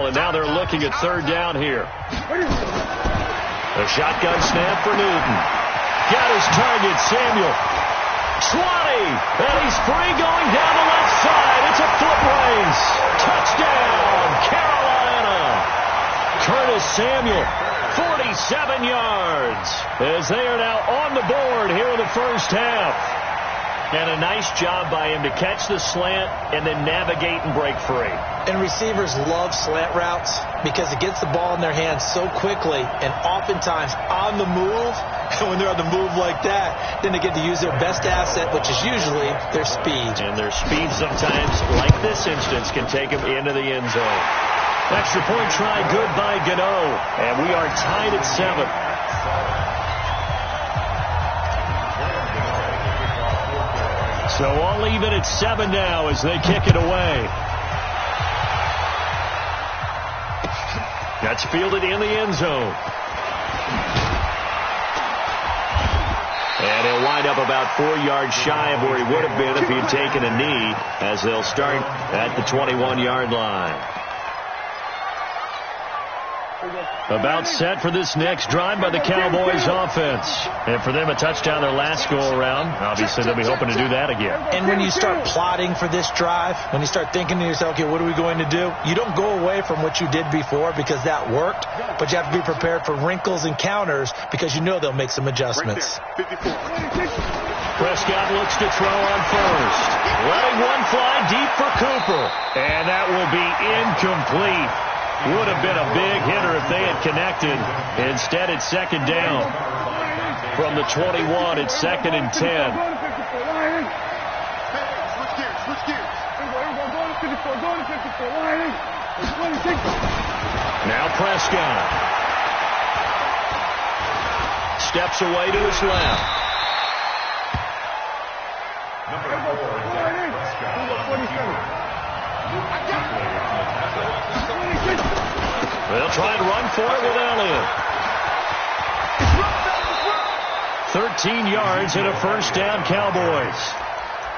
And now they're looking at third down here. A shotgun snap for Newton. Got his target, Samuel. 20, and he's free going down the left side. It's a foot race. Touchdown, Carolina. Curtis Samuel, 47 yards, as they are now on the board here in the first half. And a nice job by him to catch the slant and then navigate and break free. And receivers love slant routes because it gets the ball in their hands so quickly and oftentimes on the move. And when they're on the move like that, then they get to use their best asset, which is usually their speed. And their speed sometimes, like this instance, can take them into the end zone. Extra point try good by Gano. And we are tied at 7. So all even at 7 now as they kick it away. That's fielded in the end zone. And he'll wind up about 4 yards shy of where he would have been if he had taken a knee, as they'll start at the 21-yard line. About set for this next drive by the Cowboys offense. And for them, a touchdown their last go-around. Obviously, they'll be hoping to do that again. And when you start plotting for this drive, when you start thinking to yourself, okay, what are we going to do? You don't go away from what you did before because that worked, but you have to be prepared for wrinkles and counters because you know they'll make some adjustments. Prescott looks to throw on first. Letting one fly deep for Cooper. And that will be incomplete. Would have been a big hitter if they had connected. Instead, it's second down. From the 21, it's 2nd and 10. Now Prescott. Steps away to his left. They'll try and run for it with Elliott. 13 yards and a first down, Cowboys.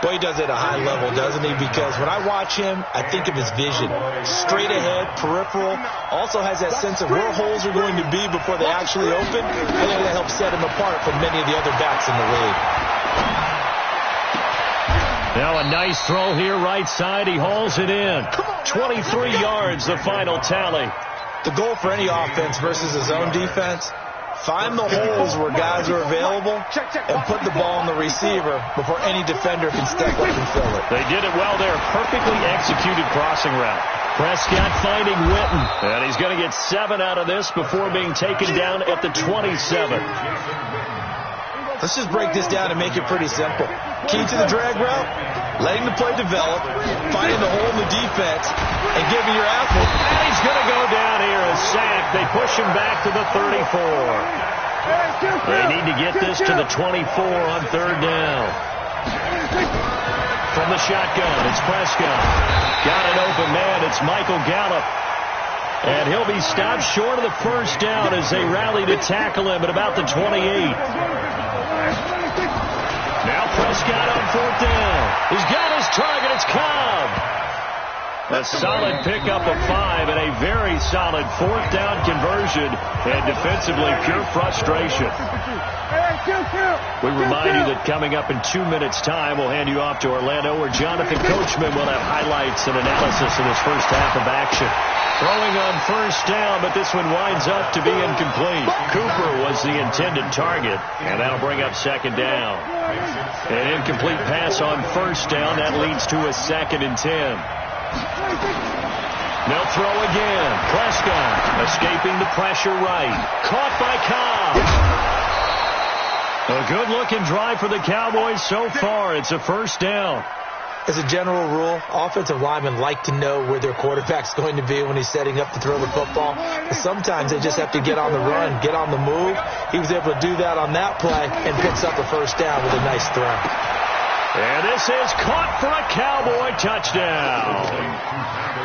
Boy, he does it at a high level, doesn't he? Because when I watch him, I think of his vision. Straight ahead, peripheral. Also has that sense of where holes are going to be before they actually open. I think that helps set him apart from many of the other backs in the league. Now a nice throw here, right side. He hauls it in. 23 yards, the final tally. The goal for any offense versus his own defense, find the holes where guys are available and put the ball on the receiver before any defender can step up and fill it. They did it well there. Perfectly executed crossing route. Prescott finding Witten. And he's going to get 7 out of this before being taken down at the 27. Let's just break this down and make it pretty simple. Key to the drag route, letting the play develop, finding the hole in the defense, and giving your athlete. And he's going to go down here, a sack. They push him back to the 34. They need to get this to the 24 on third down. From the shotgun, it's Prescott. Got an open man, it's Michael Gallup. And he'll be stopped short of the first down as they rally to tackle him at about the 28. Now Prescott on fourth down. He's got his target. It's Cobb. A solid pickup of 5 and a very solid fourth down conversion. And defensively, pure frustration. We remind you that coming up in 2 minutes' time, we'll hand you off to Orlando, where Jonathan Coachman will have highlights and analysis in his first half of action. Throwing on first down, but this one winds up to be incomplete. Cooper was the intended target, and that'll bring up second down. An incomplete pass on first down. That leads to a 2nd and 10. They'll throw again. Prescott escaping the pressure right. Caught by Cobb. A good-looking drive for the Cowboys so far. It's a first down. As a general rule, offensive linemen like to know where their quarterback's going to be when he's setting up to throw the football. But sometimes they just have to get on the run, get on the move. He was able to do that on that play and picks up a first down with a nice throw. And this is caught for a Cowboy touchdown.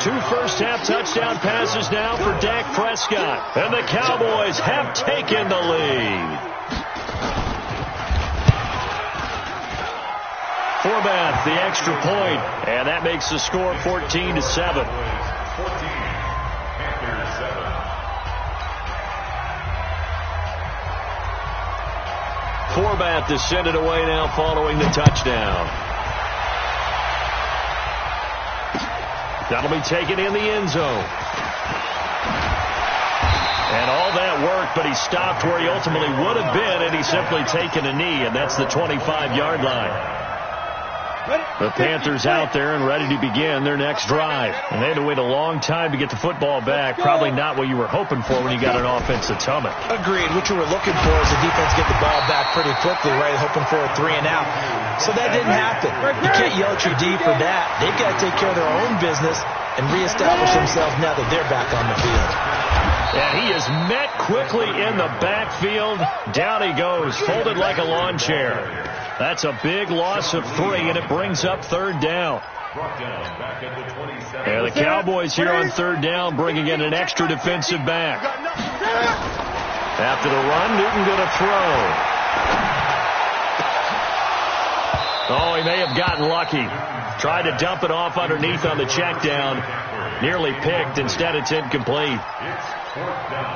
2 first-half touchdown passes now for Dak Prescott. And the Cowboys have taken the lead. Forbath, the extra point, and that makes the score 14-7. Forbat to send it away now following the touchdown. That'll be taken in the end zone. And all that work, but he stopped where he ultimately would have been, and he's simply taken a knee, and that's the 25-yard line. The Panthers out there and ready to begin their next drive. And they had to wait a long time to get the football back. Probably not what you were hoping for when you got an offensive tumble. Agreed. What you were looking for is the defense get the ball back pretty quickly, right? Hoping for a 3-and-out. So that didn't happen. You can't yell at your D for that. They've got to take care of their own business and reestablish themselves now that they're back on the field. And he is met quickly in the backfield. Down he goes, folded like a lawn chair. That's a big loss of 3, and it brings up third down. And the Cowboys here on third down bringing in an extra defensive back. After the run, Newton going to throw. Oh, he may have gotten lucky. Tried to dump it off underneath on the check down. Nearly picked. Instead, it's incomplete.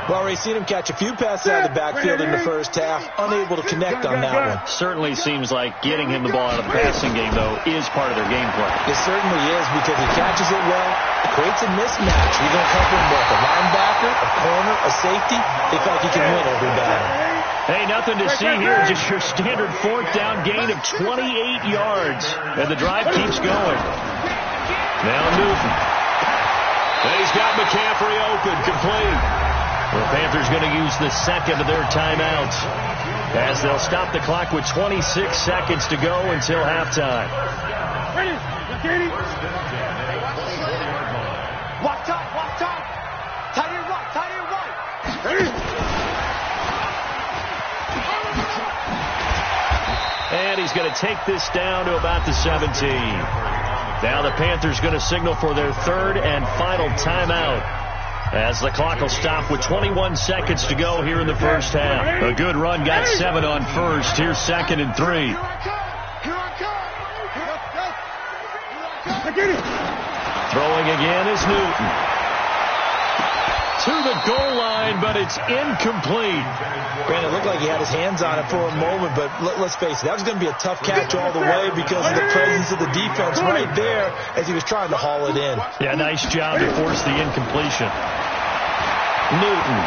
Well, we've seen him catch a few passes out of the backfield in the first half. Unable to connect on that one. Certainly seems like getting him the ball out of the passing game, though, is part of their game plan. It certainly is, because he catches it well, creates a mismatch. You're going to cover him with a linebacker, a corner, a safety. They feel like he can win every battle. Hey, nothing to see here. Just your standard fourth down gain of 28 yards. And the drive keeps going. Now Newton. And he's got McCaffrey open, complete. The Panthers going to use the second of their timeouts as they'll stop the clock with 26 seconds to go until halftime. Walk top. Tight end right. And he's going to take this down to about the 17. Now the Panthers going to signal for their third and final timeout as the clock will stop with 21 seconds to go here in the first half. A good run, got 7 on first. Here's second and 3. Throwing again is Newton. To the goal line, but it's incomplete. Brandon, it looked like he had his hands on it for a moment, but let's face it, that was going to be a tough catch all the way because of the presence of the defense right there as he was trying to haul it in. Yeah, nice job to force the incompletion. Newton.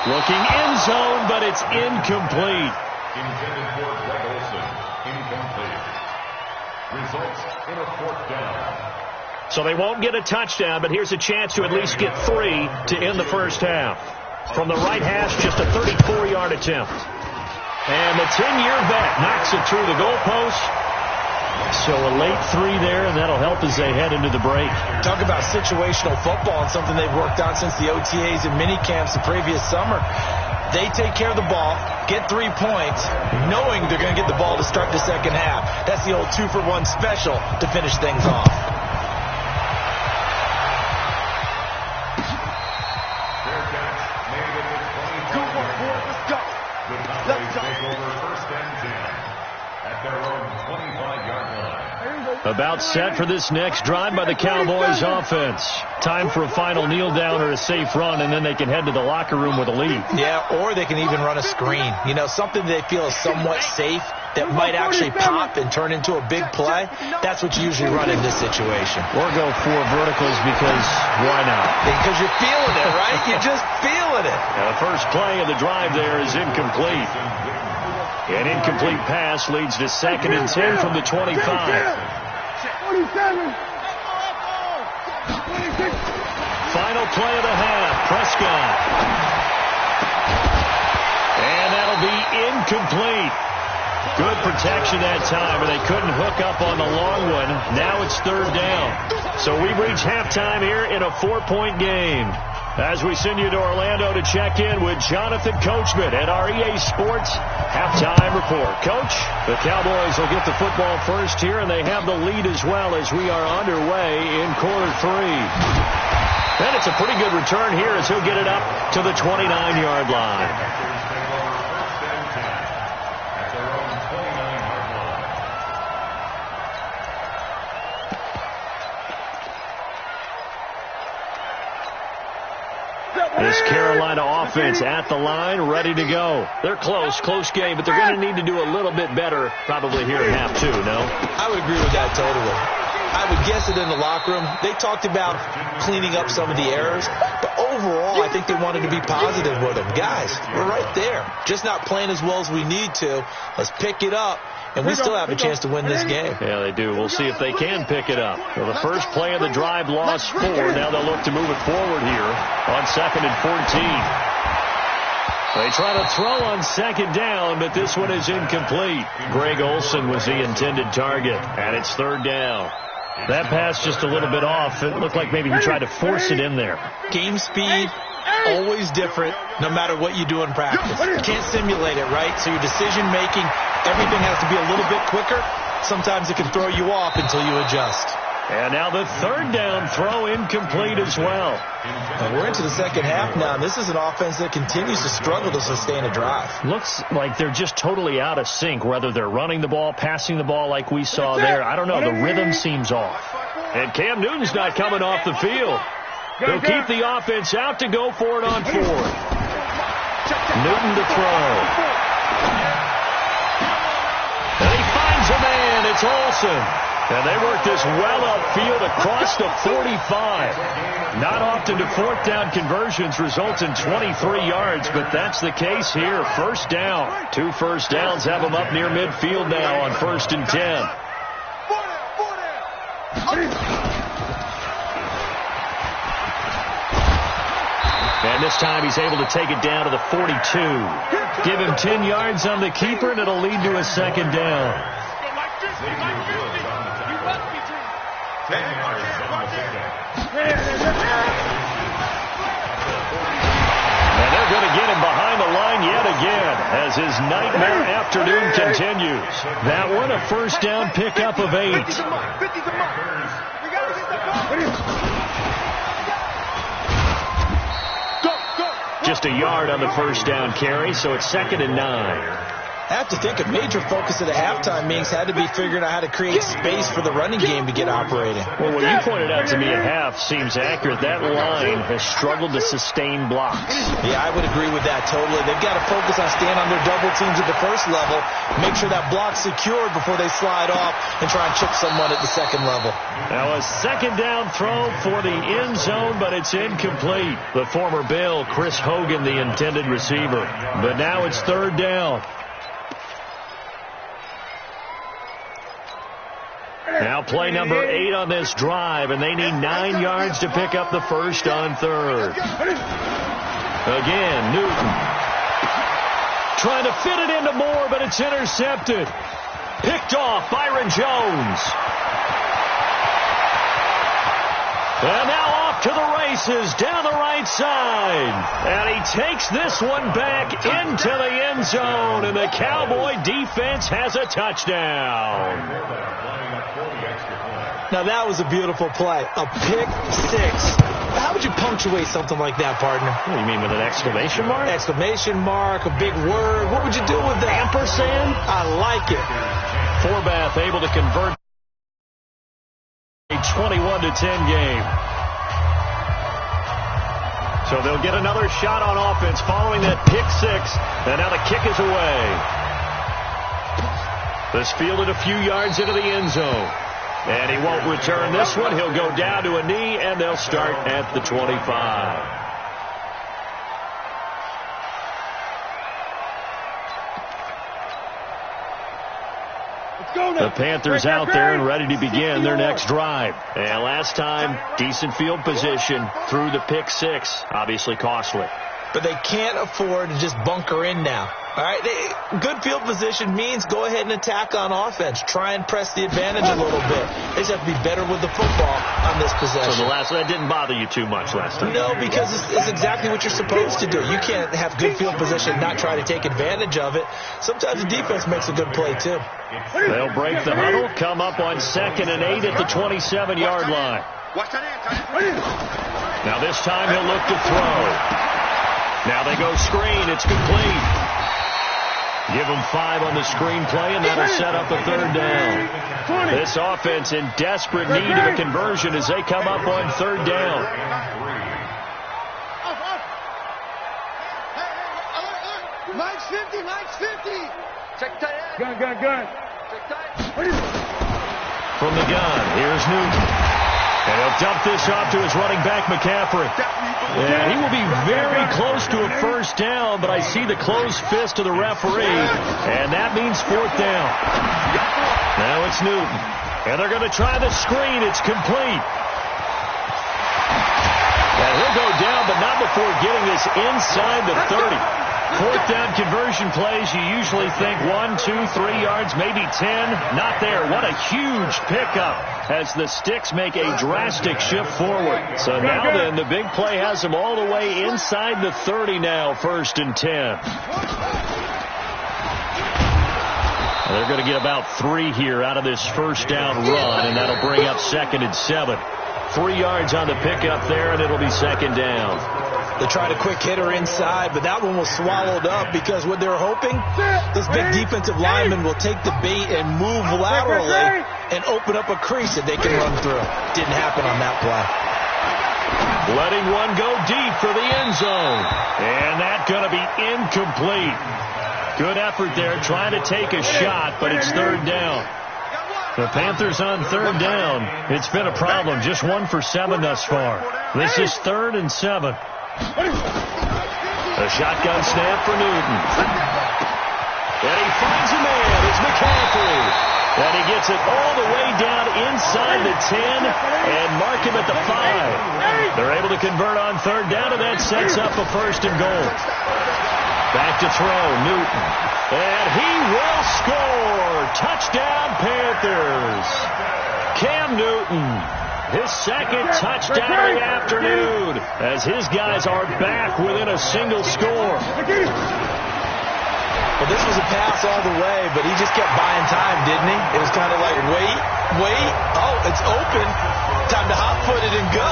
Looking end zone, but it's incomplete. Intended for Greg Olsen. Incomplete. Results in a fourth down. So they won't get a touchdown, but here's a chance to at least get 3 to end the first half. From the right hash, just a 34-yard attempt. And the 10-year vet knocks it through the goalpost. So a late 3 there, and that'll help as they head into the break. Talk about situational football and something they've worked on since the OTAs and mini camps the previous summer. They take care of the ball, get 3 points, knowing they're going to get the ball to start the second half. That's the old 2-for-1 special to finish things off. About set for this next drive by the Cowboys offense. Time for a final kneel down or a safe run, and then they can head to the locker room with a lead. Yeah, or they can even run a screen. You know, something they feel is somewhat safe that might actually pop and turn into a big play. That's what you usually run in this situation. Or go 4 verticals because why not? Because you're feeling it, right? You're just feeling it. The first play of the drive there is incomplete. An incomplete pass leads to second and 10 from the 25. 27. Final play of the half, Prescott. And that'll be incomplete. Good protection that time, but they couldn't hook up on the long one. Now it's third down. So we've reached halftime here in a 4-point game. As we send you to Orlando to check in with Jonathan Coachman at our EA Sports Halftime Report. Coach, the Cowboys will get the football first here, and they have the lead as well as we are underway in quarter 3. And it's a pretty good return here as he'll get it up to the 29-yard line. This Carolina offense at the line, ready to go. They're close game, but they're going to need to do a little bit better probably here in half two, no? I would agree with that totally. I would guess it in the locker room. They talked about cleaning up some of the errors, but overall, I think they wanted to be positive with them. Guys, we're right there. Just not playing as well as we need to. Let's pick it up, and we still have a chance to win this game. Yeah, they do. We'll see if they can pick it up. Well, the first play of the drive lost 4. Now they'll look to move it forward here on 2nd and 14. They try to throw on 2nd down, but this one is incomplete. Greg Olsen was the intended target, and it's 3rd down. That pass just a little bit off. It looked like maybe he tried to force it in there. Game speed, always different, no matter what you do in practice. You can't simulate it, right? So your decision-making, everything has to be a little bit quicker. Sometimes it can throw you off until you adjust. And now the 3rd down throw incomplete as well. And we're into the second half now, and this is an offense that continues to struggle to sustain a drive. Looks like they're just totally out of sync, whether they're running the ball, passing the ball like we saw there. I don't know. The rhythm seems off. And Cam Newton's not coming off the field. They'll keep the offense out to go for it on 4th. Newton to throw. And he finds a man. It's Olsen. And they work this well upfield across the 45. Not often do 4th down conversions result in 23 yards, but that's the case here. 1st down. 2 first downs have them up near midfield now on 1st and 10. And this time he's able to take it down to the 42. Give him 10 yards on the keeper, and it'll lead to a 2nd down. And they're going to get him behind the line yet again as his nightmare afternoon continues. That one, a 1st down pickup of 8. Just a yard on the 1st down carry, so it's 2nd and 9. I have to think a major focus of the halftime meetings had to be figuring out how to create space for the running game to get operating. Well, what you pointed out to me at half seems accurate. That line has struggled to sustain blocks. Yeah, I would agree with that totally. They've got to focus on staying on their double teams at the 1st level, make sure that block's secured before they slide off and try and chip someone at the 2nd level. Now a 2nd down throw for the end zone, but it's incomplete. The former Bill, Chris Hogan, the intended receiver. But now it's 3rd down. Now play number 8 on this drive, and they need 9 yards to pick up the 1st on 3rd. Again, Newton. Trying to fit it into Moore, but it's intercepted. Picked off, Byron Jones. And now off to the races, down the right side. And he takes this one back into the end zone, and the Cowboy defense has a touchdown. Now, that was a beautiful play. A pick 6. How would you punctuate something like that, partner? What do you mean, with an exclamation mark? Exclamation mark, a big word. What would you do with that? Ampersand? I like it. Forbath able to convert a 21-10 game. So they'll get another shot on offense following that pick 6. And now the kick is away. This fielded a few yards into the end zone. And he won't return this one. He'll go down to a knee, and they'll start at the 25. The Panthers out there and ready to begin their next drive. And last time, decent field position through the pick 6. Obviously costly. But they can't afford to just bunker in now. All right, good field position means go ahead and attack on offense. Try and press the advantage a little bit. They just have to be better with the football on this possession. So that didn't bother you too much last time? No, because it's exactly what you're supposed to do. You can't have good field position and not try to take advantage of it. Sometimes the defense makes a good play, too. They'll break the huddle, come up on 2nd and 8 at the 27-yard line. Now this time he'll look to throw. Now they go screen. It's complete. Give them 5 on the screen play, and that'll set up a 3rd down. This offense in desperate need of a conversion as they come up on 3rd down. Mike's 50, Mike's 50. Check tight end. Gun. Check tight. From the gun, here's Newton. And he'll dump this off to his running back, McCaffrey. And he will be very close to a first down, but I see the closed fist of the referee, and that means fourth down. Now it's Newton. And they're going to try the screen. It's complete. And he'll go down, but not before getting this inside the 30. Fourth down conversion plays, you usually think 1, 2, 3 yards, maybe 10. Not there. What a huge pickup as the Sticks make a drastic shift forward. So now then, the big play has them all the way inside the 30 now, 1st and 10. They're going to get about 3 here out of this first down run, and that'll bring up 2nd and 7. 3 yards on the pickup there, and it'll be 2nd down. They tried a quick hitter inside, but that one was swallowed up because what they were hoping, this big defensive lineman will take the bait and move laterally and open up a crease that they can run through. Didn't happen on that play. Letting one go deep for the end zone. And that's going to be incomplete. Good effort there, trying to take a shot, but it's 3rd down. The Panthers on 3rd down. It's been a problem. Just 1 for 7 thus far. This is 3rd and 7. A shotgun snap for Newton. And he finds a man. It's McCaffrey. And he gets it all the way down inside the 10 and mark him at the 5. They're able to convert on 3rd down, and that sets up a 1st and goal. Back to throw, Newton. And he will score. Touchdown, Panthers. Cam Newton. His 2nd touchdown of the afternoon as his guys are back within a single score. Well, this was a pass all the way, but he just kept buying time, didn't he? It was kind of like, wait. Oh, it's open. Time to hot-foot it and go.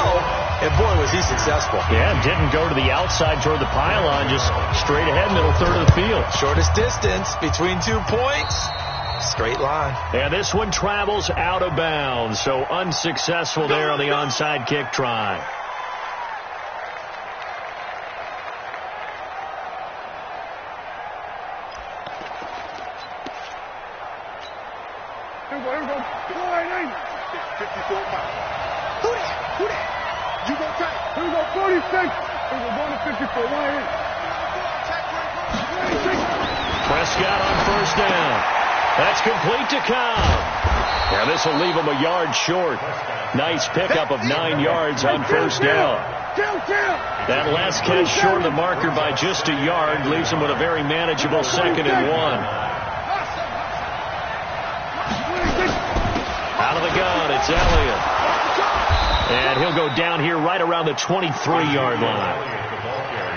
And, boy, was he successful. Yeah, didn't go to the outside toward the pylon, just straight ahead, middle third of the field. Shortest distance between 2 points. Straight line. And this one travels out of bounds, so unsuccessful there on the onside kick try. Here we go. 54. Who that? You go track. Here we go, 46. Here we go, going to 54. 188. Prescott on 1st down. That's complete to Cobb. Now this will leave him a yard short. Nice pickup of 9 yards on 1st down. That last catch short of the marker by just a yard leaves him with a very manageable 2nd and 1. Out of the gun, it's Elliott. And he'll go down here right around the 23-yard line.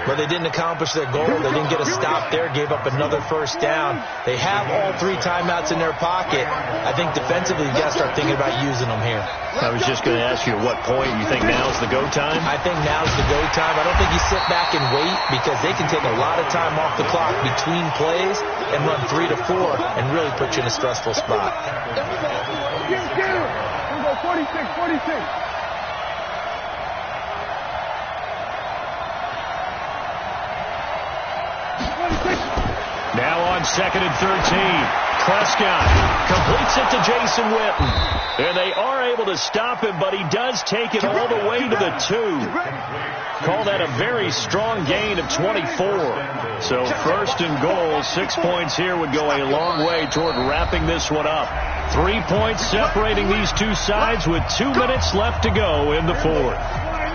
But they didn't accomplish their goal. They didn't get a stop there, gave up another 1st down. They have all 3 timeouts in their pocket. I think defensively, you got to start thinking about using them here. I was just going to ask you at what point you think now's the go time? I think now's the go time. I don't think you sit back and wait because they can take a lot of time off the clock between plays and run 3 to 4 and really put you in a stressful spot. Here we go, 46. Now on 2nd and 13. Prescott completes it to Jason Witten. And they are able to stop him, but he does take it all the way to the 2. Call that a very strong gain of 24. So 1st and goal, 6 points here would go a long way toward wrapping this one up. 3 points separating these two sides with 2 minutes left to go in the 4th.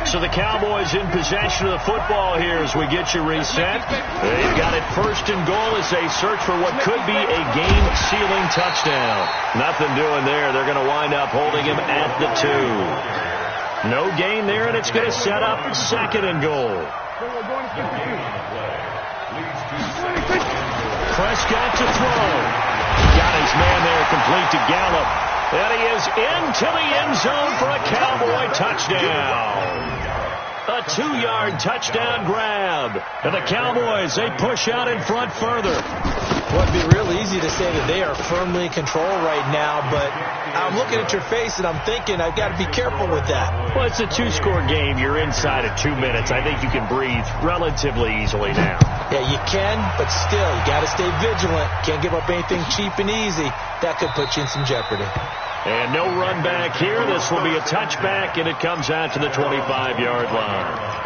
So the Cowboys in possession of the football here as we get you reset. They've got it 1st and goal as they search for what could be a game-sealing touchdown. Nothing doing there. They're going to wind up holding him at the 2. No gain there, and it's going to set up 2nd and goal. Prescott to throw. Got his man there, complete to Gallup. And he is into the end zone for a Cowboy touchdown. A 2-yard touchdown grab. And the Cowboys, they push out in front further. Well, it'd be real easy to say that they are firmly in control right now, but I'm looking at your face and I'm thinking I've got to be careful with that. Well, it's a 2-score game. You're inside of 2 minutes. I think you can breathe relatively easily now. Yeah, you can, but still, you got to stay vigilant. Can't give up anything cheap and easy. That could put you in some jeopardy. And no run back here. This will be a touchback, and it comes out to the 25-yard line.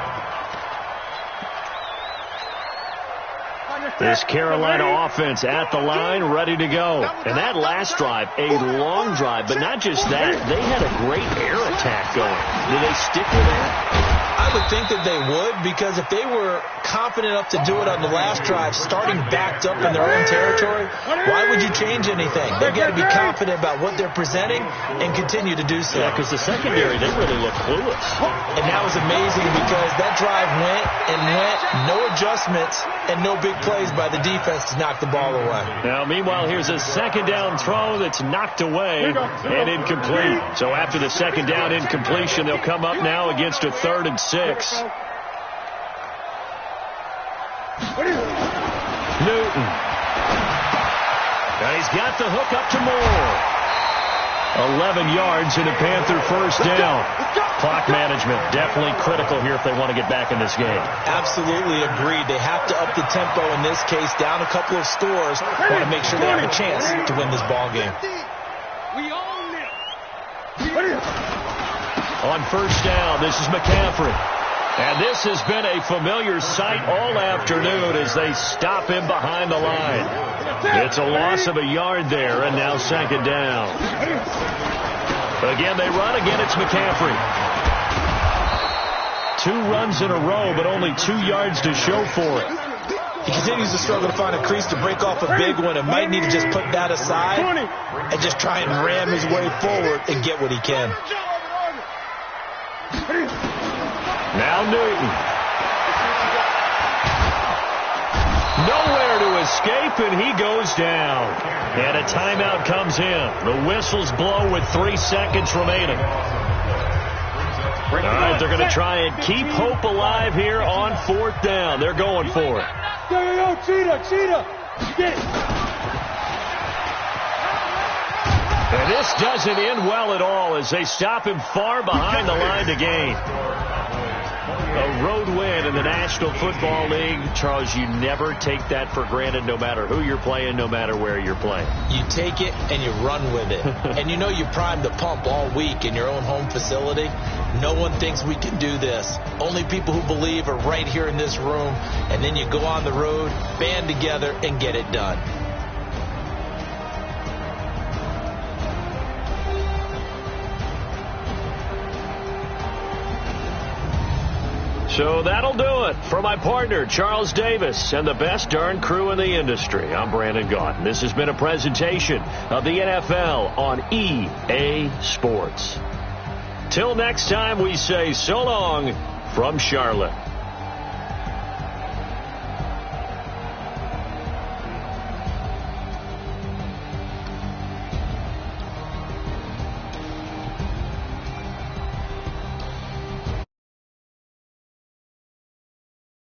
This Carolina offense at the line, ready to go. And that last drive, a long drive, but not just that. They had a great air attack going. Do they stick with that? I would think that they would, because if they were confident enough to do it on the last drive, starting backed up in their own territory, why would you change anything? They've got to be confident about what they're presenting and continue to do so. Yeah, because the secondary, they really look clueless. And that was amazing because that drive went and went, no adjustments and no big plays by the defense to knock the ball away. Now, meanwhile, here's a second down throw that's knocked away and incomplete. So after the second down incompletion, they'll come up now against a 3rd and 6. Newton. And he's got the hook up to Moore. 11 yards and a Panther first down. Clock management definitely critical here if they want to get back in this game. Absolutely agreed. They have to up the tempo in this case, down a couple of scores. Want to make sure they have a chance to win this ball game. On first down, this is McCaffrey. And this has been a familiar sight all afternoon as they stop him behind the line. It's a loss of a yard there, and now second down. Again, they run. Again, it's McCaffrey. 2 runs in a row, but only 2 yards to show for it. He continues to struggle to find a crease to break off a big one and might need to just put that aside and just try and ram his way forward and get what he can. Now Newton. Nowhere to escape, and he goes down. And a timeout comes in. The whistles blow with 3 seconds remaining. All right, they're going to try and keep hope alive here on 4th down. They're going for it. Yo, Cheetah. Get it. And this doesn't end well at all as they stop him far behind the line to gain. A road win in the National Football League. Charles, you never take that for granted no matter who you're playing, no matter where you're playing. You take it and you run with it. And you know you primed the pump all week in your own home facility. No one thinks we can do this. Only people who believe are right here in this room. And then you go on the road, band together, and get it done. So that'll do it. For my partner, Charles Davis, and the best darn crew in the industry, I'm Brandon Gaudin. This has been a presentation of the NFL on EA Sports. Till next time, we say so long from Charlotte.